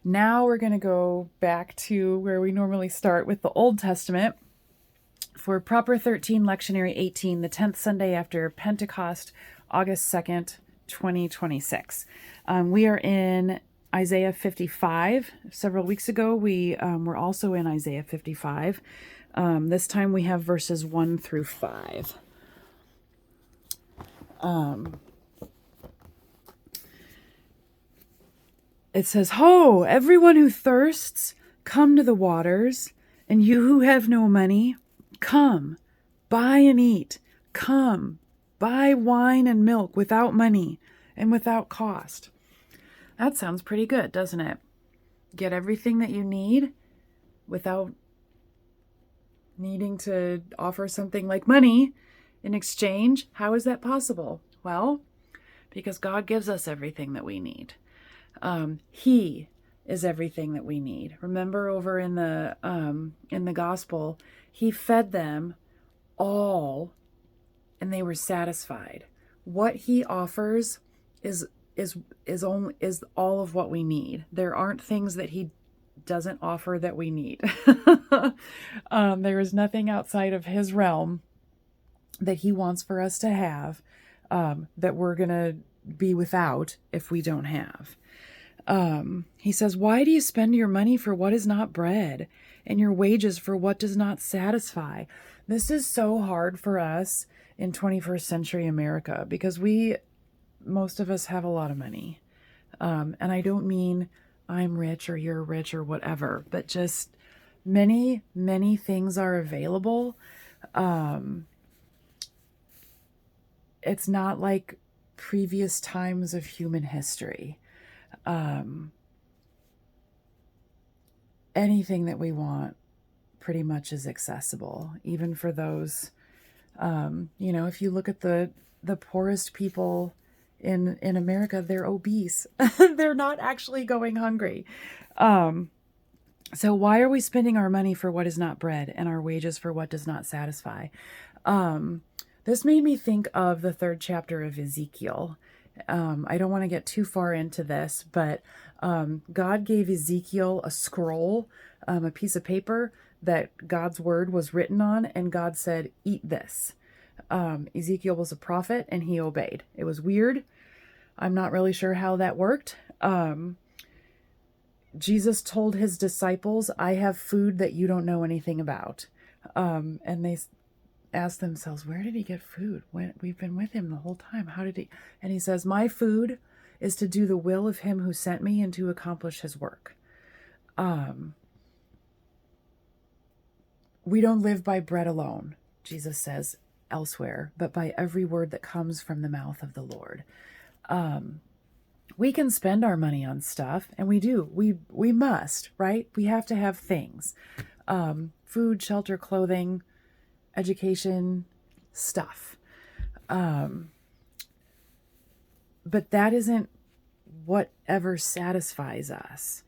Now we're going to go back to where we normally start with the Old Testament for Proper 13, Lectionary 18, the 10th Sunday after Pentecost, August 2nd, 2026. We are in Isaiah 55. Several weeks ago, we were also in Isaiah 55. This time we have verses 1 through 5. It says, "Ho, everyone who thirsts, come to the waters, and you who have no money, come, buy and eat. Come, buy wine and milk without money and without cost." That sounds pretty good, doesn't it? Get everything that you need without needing to offer something like money in exchange. How is that possible? Well, because God gives us everything that we need. He is everything that we need. Remember over in the gospel, he fed them all and they were satisfied. What he offers is all of what we need. There aren't things that he doesn't offer that we need. There is nothing outside of his realm that he wants for us to have that we're going to be without if we don't have. He says, "Why do you spend your money for what is not bread and your wages for what does not satisfy?" This is so hard for us in 21st century America because most of us have a lot of money. And I don't mean I'm rich or you're rich or whatever, but just many, many things are available. It's not like previous times of human history. Anything that we want pretty much is accessible, even for those, if you look at the poorest people in America, they're obese. They're not actually going hungry. So why are we spending our money for what is not bread and our wages for what does not satisfy? This made me think of the 3rd chapter of Ezekiel. I don't want to get too far into this, but God gave Ezekiel a scroll, a piece of paper that God's word was written on, and God said, "Eat this." Ezekiel was a prophet, and he obeyed. It was weird. I'm not really sure how that worked. Jesus told his disciples, "I have food that you don't know anything about." And they ask themselves, where did he get food? We've been with him the whole time. How did he? And he says, "My food is to do the will of him who sent me and to accomplish his work." We don't live by bread alone, Jesus says elsewhere, but by every word that comes from the mouth of the Lord. We can spend our money on stuff, and we do. We must, right? We have to have things. Food, shelter, clothing, education, stuff. But that isn't what ever satisfies us.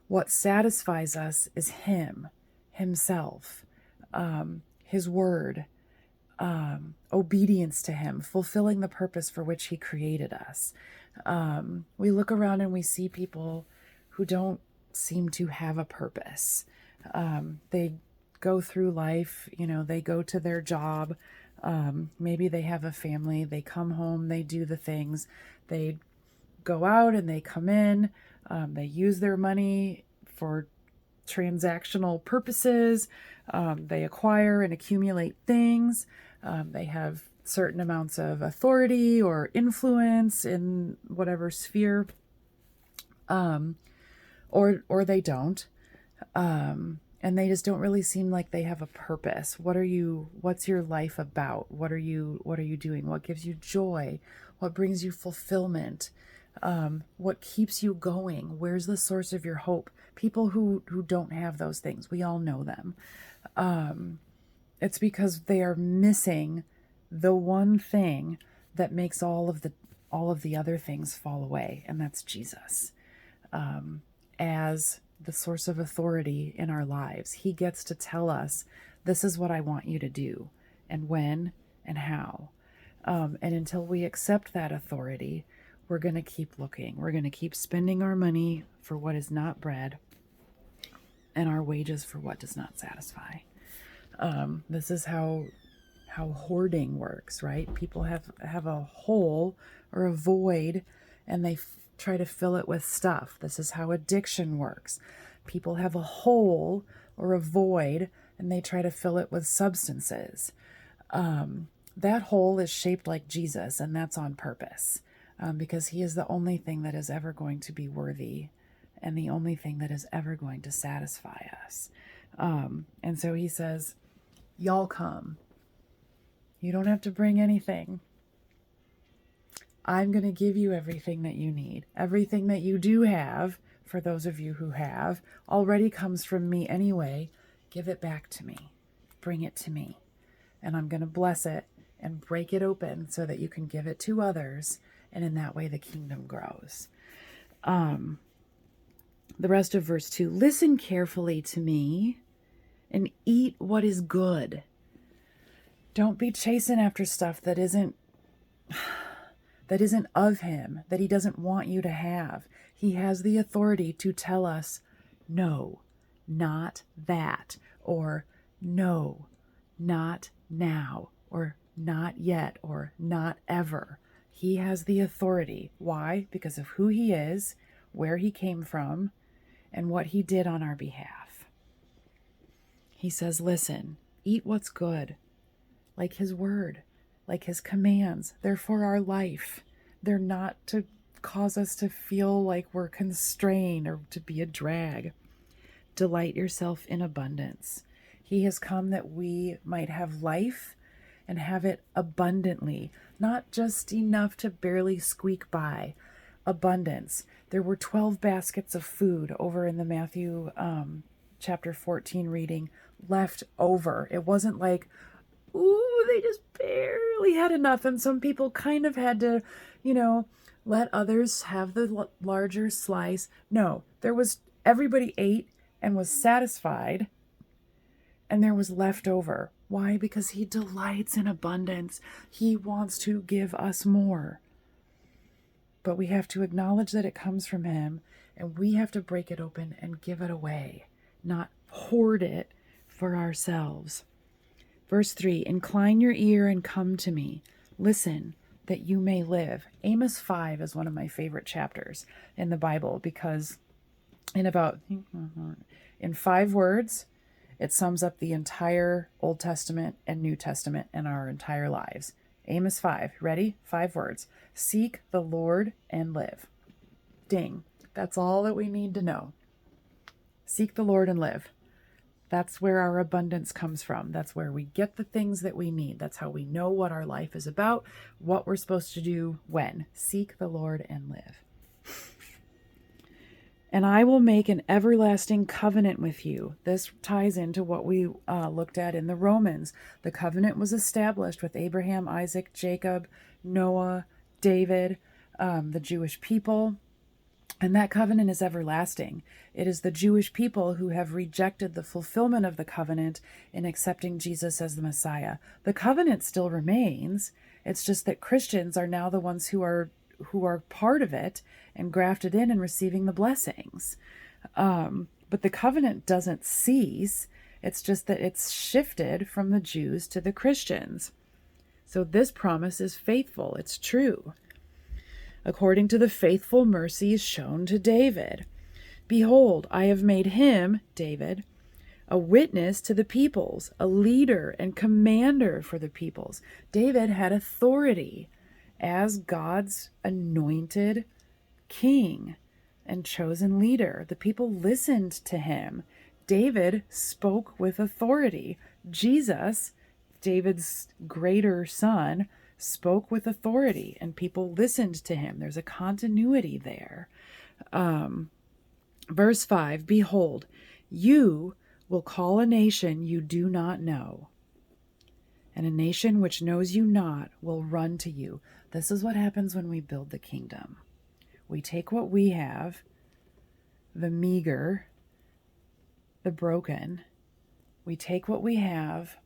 What satisfies us is him, himself, his word, obedience to him, fulfilling the purpose for which he created us. We look around and we see people who don't seem to have a purpose. They go through life, they go to their job, maybe they have a family, they come home, they do the things, they go out and they come in, they use their money for transactional purposes, they acquire and accumulate things, they have certain amounts of authority or influence in whatever sphere, or they don't. And they just don't really seem like they have a purpose. What's your life about? What are you doing? What gives you joy? What brings you fulfillment? What keeps you going? Where's the source of your hope? People who don't have those things, we all know them. It's because they are missing the one thing that makes all of the other things fall away, and that's Jesus. As the source of authority in our lives, he gets to tell us, this is what I want you to do, and when and how. And until we accept that authority, we're going to keep looking. We're going to keep spending our money for what is not bread and our wages for what does not satisfy. This is how hoarding works, right? People have a hole or a void, and they try to fill it with stuff. This is how addiction works. People have a hole or a void, and they try to fill it with substances. That hole is shaped like Jesus, and that's on purpose, because he is the only thing that is ever going to be worthy and the only thing that is ever going to satisfy us. And so he says, y'all come. You don't have to bring anything. I'm going to give you everything that you need. Everything that you do have, for those of you who have, already comes from me anyway. Give it back to me. Bring it to me. And I'm going to bless it and break it open so that you can give it to others. And in that way, the kingdom grows. The rest of verse 2, listen carefully to me and eat what is good. Don't be chasing after stuff that isn't of him, that he doesn't want you to have. He has the authority to tell us, no, not that, or no, not now, or not yet, or not ever. He has the authority. Why? Because of who he is, where he came from, and what he did on our behalf. He says, listen, eat what's good, like his word, like his commands. They're for our life. They're not to cause us to feel like we're constrained or to be a drag. Delight yourself in abundance. He has come that we might have life and have it abundantly, not just enough to barely squeak by. Abundance. There were 12 baskets of food over in the Matthew chapter 14 reading left over. It wasn't like, ooh, they just barely had enough. And some people kind of had to, let others have the larger slice. No, everybody ate and was satisfied, and there was left over. Why? Because he delights in abundance. He wants to give us more. But we have to acknowledge that it comes from him, and we have to break it open and give it away, not hoard it for ourselves. Verse 3, incline your ear and come to me. Listen, that you may live. Amos 5 is one of my favorite chapters in the Bible because in 5 words, it sums up the entire Old Testament and New Testament and our entire lives. Amos 5, ready? 5 words. Seek the Lord and live. Ding. That's all that we need to know. Seek the Lord and live. That's where our abundance comes from. That's where we get the things that we need. That's how we know what our life is about, what we're supposed to do when. Seek the Lord and live. And I will make an everlasting covenant with you. This ties into what we looked at in the Romans. The covenant was established with Abraham, Isaac, Jacob, Noah, David, the Jewish people. And that covenant is everlasting. It is the Jewish people who have rejected the fulfillment of the covenant in accepting Jesus as the Messiah. The covenant still remains. It's just that Christians are now the ones who are part of it and grafted in and receiving the blessings. But the covenant doesn't cease. It's just that it's shifted from the Jews to the Christians. So this promise is faithful. It's true. According to the faithful mercies shown to David. Behold, I have made him, David, a witness to the peoples, a leader and commander for the peoples. David had authority as God's anointed king and chosen leader. The people listened to him. David spoke with authority. Jesus, David's greater son, spoke with authority, and people listened to him. There's a continuity there. Verse 5, behold, you will call a nation you do not know, and a nation which knows you not will run to you. This is what happens when we build the kingdom. We take what we have, the meager, the broken. We take what we have,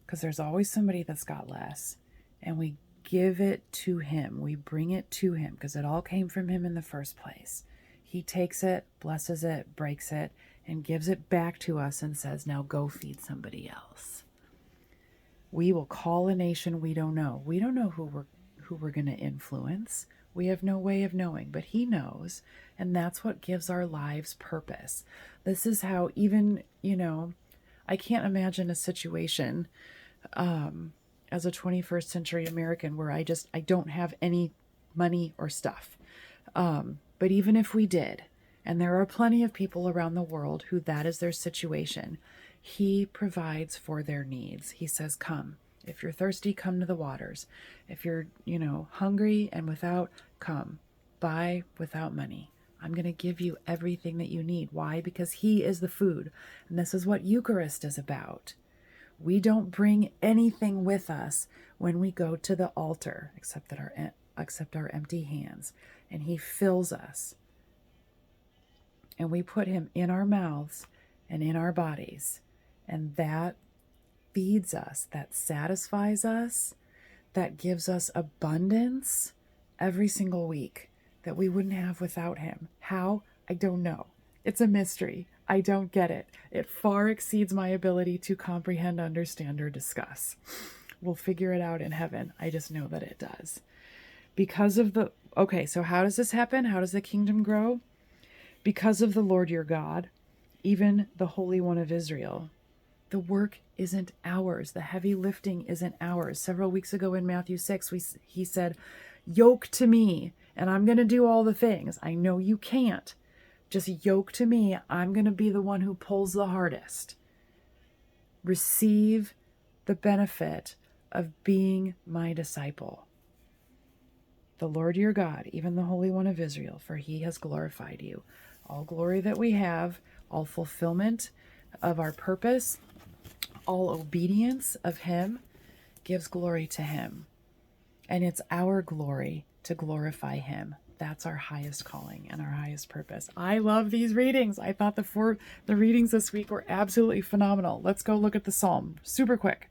because there's always somebody that's got less, and we give it to him. We bring it to him because it all came from him in the first place. He takes it, blesses it, breaks it, and gives it back to us and says, now go feed somebody else. We will call a nation we don't know. We don't know who we're going to influence. We have no way of knowing, but he knows, and that's what gives our lives purpose. This is how even, I can't imagine a situation as a 21st century American where I don't have any money or stuff. But even if we did, and there are plenty of people around the world who that is their situation, he provides for their needs. He says, come. If you're thirsty, come to the waters. If you're, hungry and without, come. Buy without money. I'm going to give you everything that you need. Why? Because he is the food. And this is what Eucharist is about. We don't bring anything with us when we go to the altar, except our empty hands. And he fills us. And we put him in our mouths and in our bodies. And that feeds us, that satisfies us, that gives us abundance every single week that we wouldn't have without him. How? I don't know. It's a mystery. I don't get it. It far exceeds my ability to comprehend, understand, or discuss. We'll figure it out in heaven. I just know that it does. So how does this happen? How does the kingdom grow? Because of the Lord your God, even the Holy One of Israel. The work isn't ours. The heavy lifting isn't ours. Several weeks ago in Matthew 6, he said, yoke to me, and I'm going to do all the things. I know you can't. Just yoke to me. I'm going to be the one who pulls the hardest. Receive the benefit of being my disciple. The Lord your God, even the Holy One of Israel, for he has glorified you. All glory that we have, all fulfillment of our purpose, all obedience of him gives glory to him. And it's our glory to glorify him. That's our highest calling and our highest purpose. I love these readings. I thought the readings this week were absolutely phenomenal. Let's go look at the psalm super quick.